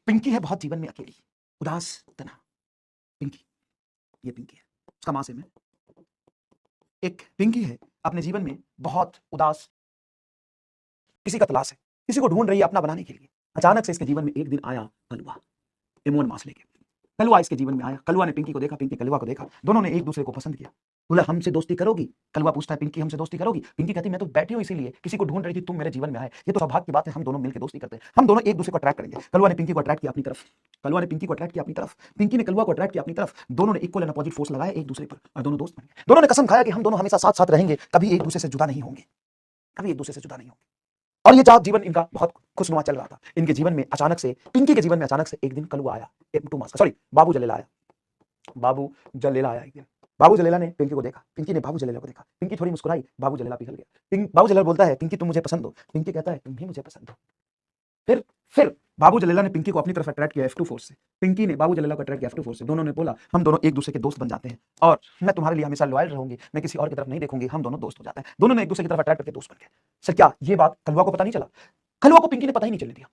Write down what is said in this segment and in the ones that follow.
पिंकी है बहुत जीवन में अकेली, उदास, तन्हा। पिंकी, ये पिंकी है, उसका मां से मैं। एक पिंकी है अपने जीवन में बहुत उदास, किसी का तलाश है, किसी को ढूंढ रही है अपना बनाने के लिए। अचानक से इसके जीवन में एक दिन आया कलुआ, इमोन मास लेके। कलुआ इसके जीवन में आया, कलुआ ने पिंकी को देखा, पिंकी कलुआ को देखा, दोनों ने एक दूसरे को पसंद किया। बोला हमसे दोस्ती करोगी? कलुआ पूछता है पिंकी हमसे दोस्ती करोगी? पिंकी कहती मैं तो बैठी हूं इसीलिए, किसी को ढूंढ रही थी, तुम मेरे जीवन में आए, ये तो सौभाग्य की बात है, हम दोनों मिलकर दोस्ती करते हैं, हम दोनों एक दूसरे को अट्रैक्ट करेंगे। कलुआ ने पिंकी को अट्रैक्ट किया अपनी तरफ, कलुआ ने पिंकी को अट्रैक्ट किया अपनी तरफ, पिंकी ने कलुआ को अट्रैक्ट किया अपनी तरफ। दोनों ने इक्वल एंड अपोजिट फोर्स लगाया एक दूसरे पर और दोनों दोस्त बन गए। दोनों ने कसम खाया कि हम दोनों हमेशा साथ साथ रहेंगे, कभी एक दूसरे से जुदा नहीं होंगे, कभी एक दूसरे से जुदा नहीं होंगे। और ये जीवन इनका बहुत खुशनुमा चल रहा था। इनके जीवन में अचानक से, पिंकी के जीवन में अचानक से एक दिन कलुआ आया, बाबू जलेला आया। बाबू जलेला आया एक दिन। बाबू जलेला ने पिंकी को देखा, पिंकी ने बाबू जलेला को देखा, पिंकी थोड़ी मुस्कुराई, बाबू जलेला पिघल गया। बाबू जलेला बोलता है पिंकी तुम मुझे पसंद हो? पिंकी कहता है तुम भी मुझे पसंद हो। फिर बाबू जलेला ने पिंकी को अपनी तरफ अट्रैक्ट किया F2 फोर्स से, पिंकी ने बाबू जलेला को अट्रैक्ट किया F2 फोर्स से। दोनों ने बोला हम दोनों एक दूसरे के दोस्त बन जाते हैं और मैं तुम्हारे लिए हमेशा लॉयल रहूंगी, मैं किसी और की तरफ नहीं देखूंगी, हम दोनों दोस्त हो जाते हैं। दोनों ने एक दूसरे की तरफ अट्रैक्ट करके दोस्त बन गए। सर क्या ये बात कलुआ को पता नहीं चला? कलुआ को पिंकी ने पता ही नहीं चलने दिया।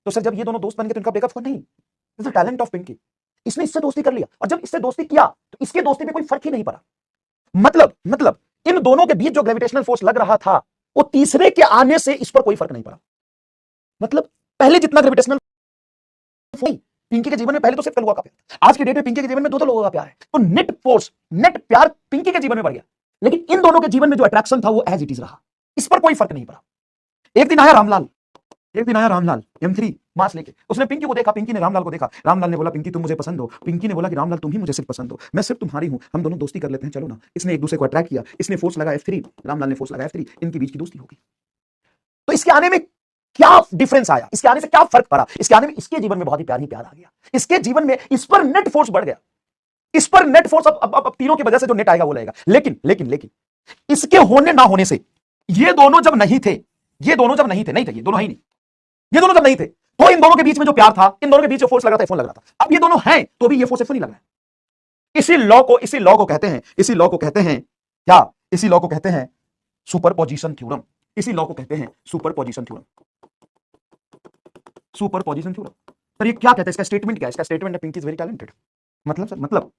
तो सर जब ये दोनों दोस्त बन गए तो इनका ब्रेकअप हुआ नहीं? It's the talent of Pinky. इसने इससे दोस्ती कर लिया और जब इससे दोस्ती किया तो इसके दोस्ती में कोई फर्क ही नहीं पड़ा। मतलब इन दोनों के बीच जो ग्रेविटेशनल फोर्स लग रहा था वो तीसरे के आने से इस पर कोई फर्क नहीं पड़ा। मतलब पहले जितना ग्रेविटेशनल पिंकी के जीवन में पहले तो सिर्फ कलुआ का प्यार, आज की डेट में पिंकी के जीवन में दो लोगों का प्यार है, तो नेट फोर्स, नेट प्यार पिंकी के जीवन में बढ़ गया, लेकिन इन दोनों के जीवन में जो अट्रैक्शन था वो एज इट इज रहा, इस पर कोई फर्क नहीं पड़ा। एक दिन आया रामलाल M3 मास लेके, उसने पिंकी को देखा, पिंकी ने रामलाल को देखा, रामलाल ने बोला पिंकी तुम मुझे पसंद हो? पिंकी ने बोला कि रामलाल तुम ही मुझे सिर्फ पसंद हो, मैं सिर्फ तुम्हारी हूं, हम दोनों दोस्ती कर लेते हैं, चलो ना। इसने एक दूसरे को अट्रैक्ट किया, इसने फोर्स लगा F3, रामलाल ने फोर्स लगा F3, इनके बीच की दोस्ती हो गई। तो इसके आने में क्या डिफरेंस आया, इसके आने से क्या फर्क पड़ा? इसके आने में इसके जीवन में बहुत ही प्यार आ गया, इसके जीवन में इस पर नेट फोर्स बढ़ गया, इस पर नेट फोर्स अब तीनों की वजह से जो नेट आएगा वो लगेगा। लेकिन इसके होने ना होने से ये दोनों जब नहीं थे, ये दोनों जब नहीं थे, ये दोनों ही नहीं, ये दोनों जब नहीं थे तो इन दोनों के बीच में जो प्यार था, इन दोनों के बीच जो फोर्स लग रहा था F1 लग रहा था। अब ये दोनों हैं तो भी ये फोर्स F1 नहीं लग रहा है। इसी लॉ को कहते हैं क्या? इसी लॉ को कहते हैं सुपरपोजिशन थ्योरम। इसी लॉ को कहते हैं सुपरपोजिशन थ्योरम। सर ये क्या कहता है? इसका स्टेटमेंट क्या है? इसका स्टेटमेंट है पिंकी इज वेरी टैलेंटेड। मतलब सर, मतलब